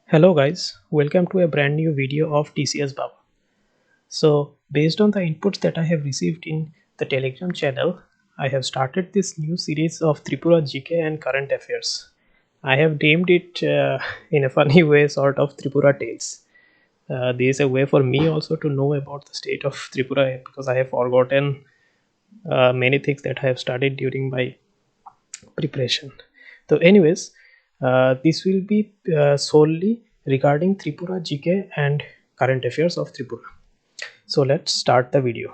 Hello guys, welcome to a brand new video of TCS Baba. So based on the inputs that I have received in the Telegram channel, I have started this new series of Tripura GK and current affairs. I have named it in a funny way sort of Tripura Tales. There is a way for me also to know about the state of Tripura because I have forgotten many things that I have studied during my preparation. So anyways, this will be solely regarding Tripura GK and current affairs of Tripura. So let's start the video.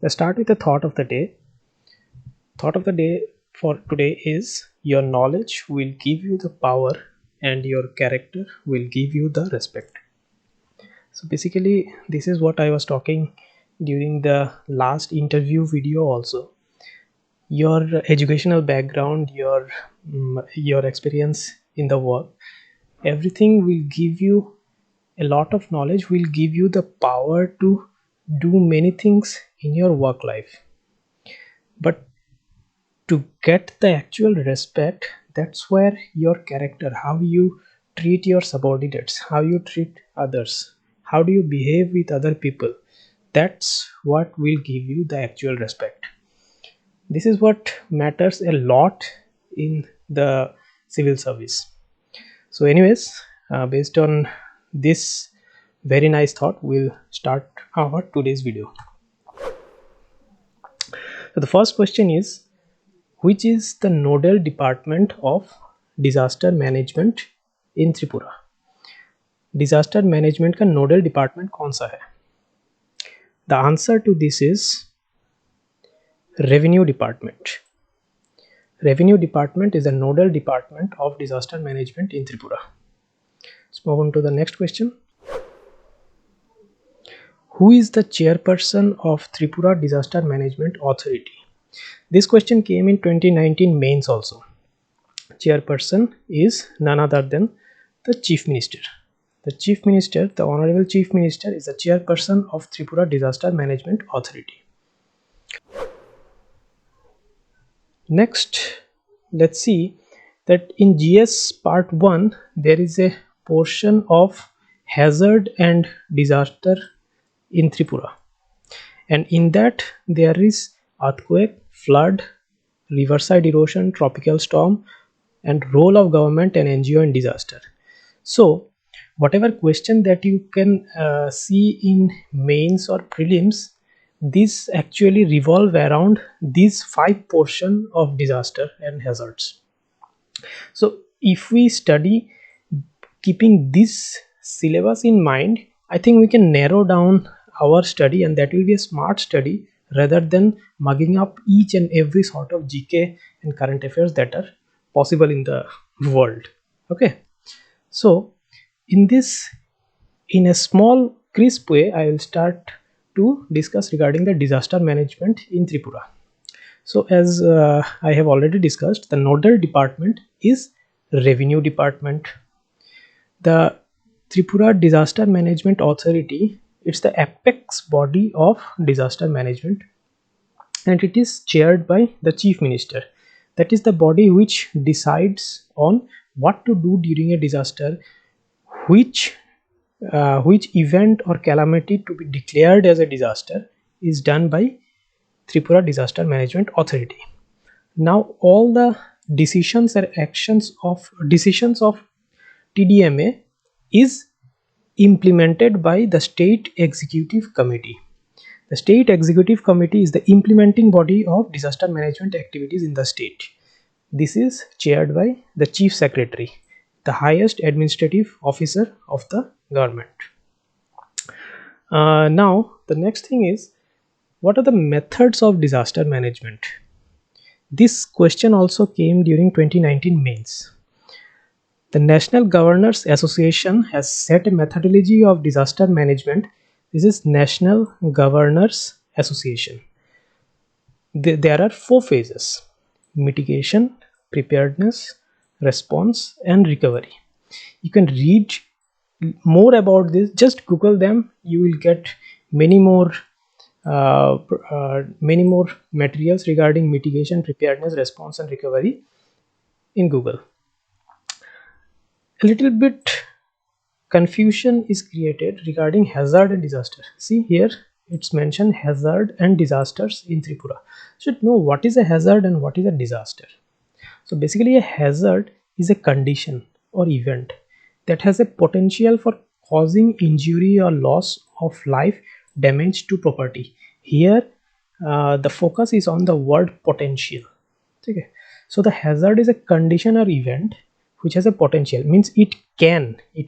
Let's start with the thought of the day. Thought of the day for today is your knowledge will give you the power and your character will give you the respect. So basically this is what I was talking during the last interview video also. Your educational background, your experience in the work, everything will give you a lot of knowledge, will give you the power to do many things in your work life. But to get the actual respect, that's where your character, how you treat your subordinates, how you treat others, how do you behave with other people, that's what will give you the actual respect. This is what matters a lot in the civil service. So anyways, based on this very nice thought, we'll start our today's video. So the first question is, which is the nodal department of disaster management in Tripura? Disaster management का nodal department कौन सा है? The answer to this is revenue department. Revenue department is a nodal department of disaster management in Tripura. Let's move on to the next question. Who is the chairperson of Tripura Disaster Management Authority? This question came in 2019 mains also. Chairperson is none other than the Chief Minister. The Chief Minister, the Honorable Chief Minister, is the chairperson of Tripura Disaster Management Authority. Next, let's see that in GS part 1 there is a portion of hazard and disaster in Tripura, and in that there is earthquake, flood, riverside erosion, tropical storm, and role of government and NGO in disaster. So whatever question that you can see in mains or prelims, these actually revolve around these 5 portion of disaster and hazards. So if we study keeping this syllabus in mind, I think we can narrow down our study, and that will be a smart study rather than mugging up each and every sort of GK and current affairs that are possible in the world. Okay, so in a small crisp way, I will start to discuss regarding the disaster management in Tripura. So as I have already discussed, the nodal department is revenue department. The Tripura Disaster Management Authority, it's the apex body of disaster management, and it is chaired by the Chief Minister. That is the body which decides on what to do during a disaster, which event or calamity to be declared as a disaster is done by Tripura Disaster Management Authority. Now all the decisions or actions of TDMA is implemented by the State Executive Committee. The State Executive Committee is the implementing body of disaster management activities in the state. This is chaired by the Chief Secretary, the highest administrative officer of the government. Now the next thing is, what are the methods of disaster management? This question also came during 2019 mains. The National Governors Association has set a methodology of disaster management. This is National Governors Association. There are 4 phases: mitigation, preparedness, response, and recovery. You can read more about this, just Google them, you will get many more many more materials regarding mitigation, preparedness, response and recovery in Google. A little bit confusion is created regarding hazard and disaster. See here, it's mentioned hazard and disasters in Tripura. Should know what is a hazard and what is a disaster. So basically a hazard is a condition or event that has a potential for causing injury or loss of life, damage to property. Here the focus is on the word potential. Okay. So the hazard is a condition or event which has a potential, means it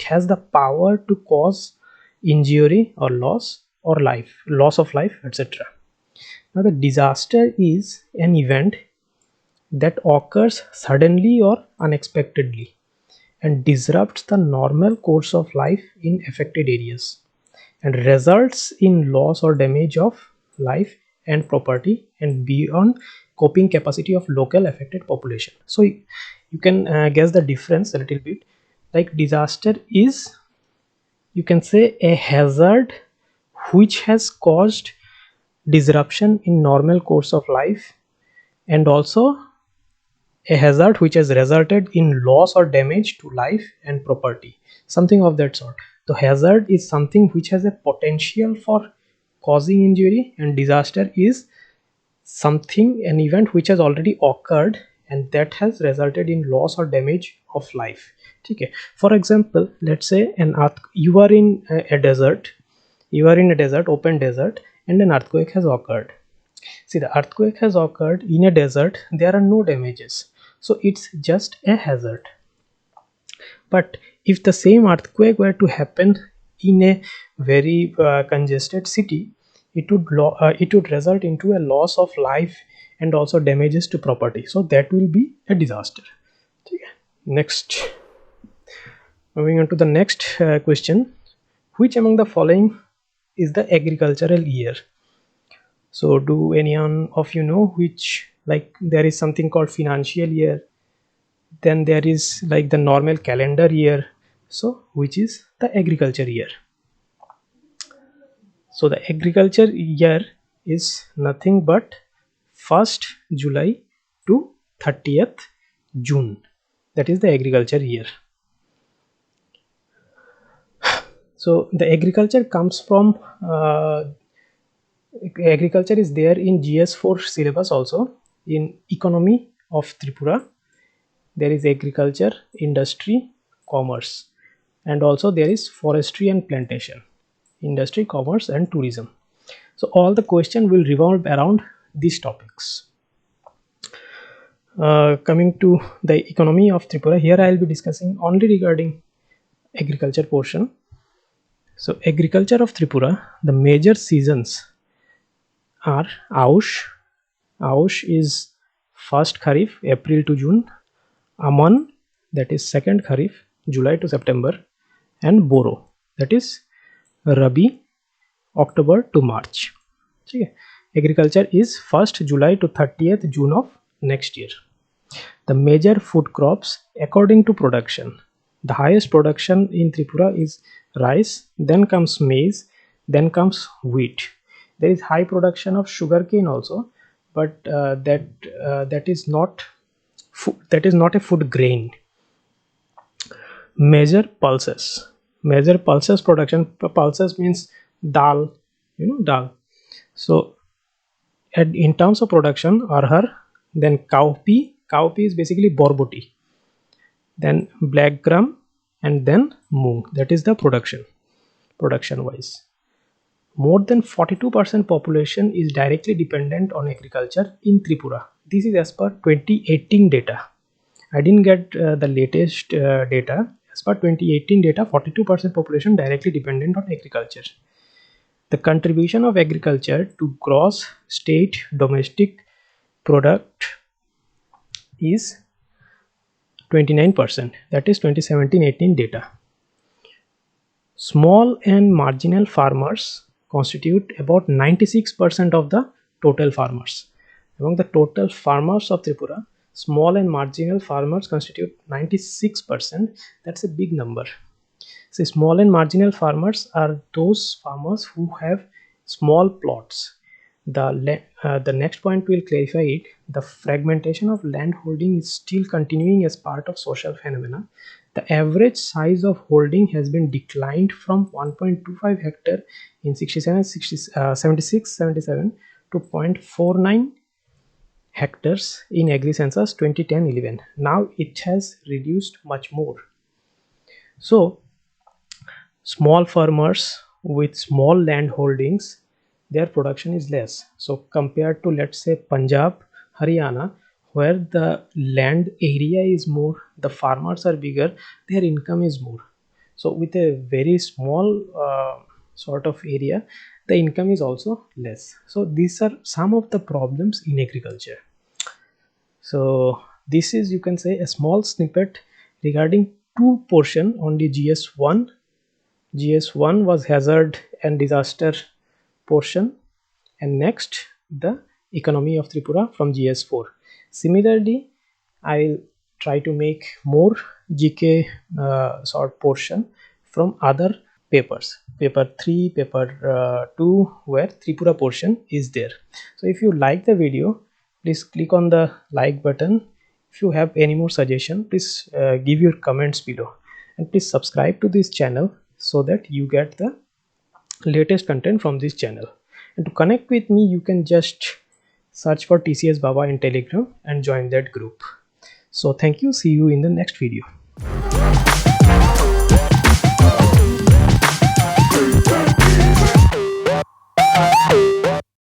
has the power to cause injury or loss of life, etc. Now the disaster is an event that occurs suddenly or unexpectedly and disrupts the normal course of life in affected areas and results in loss or damage of life and property and beyond coping capacity of local affected population. So you can guess the difference a little bit. Like disaster is, you can say, a hazard which has caused disruption in normal course of life, and also a hazard which has resulted in loss or damage to life and property, something of that sort. So hazard is something which has a potential for causing injury, and disaster is something, an event which has already occurred and that has resulted in loss or damage of life. Okay. For example, let's say you are in a desert, open desert, and an earthquake has occurred. See, the earthquake has occurred in a desert, there are no damages, so it's just a hazard. But if the same earthquake were to happen in a very congested city, it would result into a loss of life and also damages to property, so that will be a disaster. Okay. Next, moving on to the next question: which among the following is the agricultural year? So do anyone of you know which? Like there is something called financial year, then there is like the normal calendar year. So which is the agriculture year? So the agriculture year is nothing but 1st July to 30th June. That is the agriculture year. So the agriculture comes from agriculture is there in GS4 syllabus also. In economy of Tripura, there is agriculture, industry, commerce, and also there is forestry and plantation, industry, commerce and tourism. So all the question will revolve around these topics. Coming to the economy of Tripura, here I will be discussing only regarding agriculture portion. So agriculture of Tripura, the major seasons are Aush. Aush is first Kharif, April to June. Aman, that is second Kharif, July to September, and Boro, that is Rabi, October to March. Okay. Agriculture is 1st July to 30th June of next year. The major food crops according to production. The highest production in Tripura is rice, then comes maize, then comes wheat. There is high production of sugarcane also, but that is not a food grain. Major pulses production. Pulses means dal, dal. So in terms of production, arhar, then cowpea is basically borboti, then black gram, and then moong. That is the production wise. More than 42% population is directly dependent on agriculture in Tripura. This is as per 2018 data. I didn't get the latest data. As per 2018 data, 42% population directly dependent on agriculture. The contribution of agriculture to gross state domestic product is 29%. That is 2017-18 data. Small and marginal farmers constitute about 96% of the total farmers. Among the total farmers of Tripura, small and marginal farmers constitute 96%. That's a big number. So small and marginal farmers are those farmers who have small plots. The next point will clarify it. The fragmentation of land holding is still continuing as part of social phenomena. The average size of holding has been declined from 1.25 hectare in 76-77 to 0.49 hectares in Agri Census 2010-11. Now it has reduced much more. So small farmers with small land holdings, their production is less. So compared to, let's say, Punjab, Haryana, where the land area is more, the farmers are bigger, their income is more. So with a very small sort of area, the income is also less. So these are some of the problems in agriculture. So this is, you can say, a small snippet regarding two portion on the GS1. GS1 was hazard and disaster portion, and next the economy of Tripura from GS4. Similarly, I will try to make more GK sort portion from other papers, paper 3, paper 2, where Tripura portion is there. So if you like the video, please click on the like button. If you have any more suggestion, please give your comments below, and please subscribe to this channel so that you get the latest content from this channel. And to connect with me, you can just search for TCS Baba in Telegram and join that group. So thank you. See you in the next video.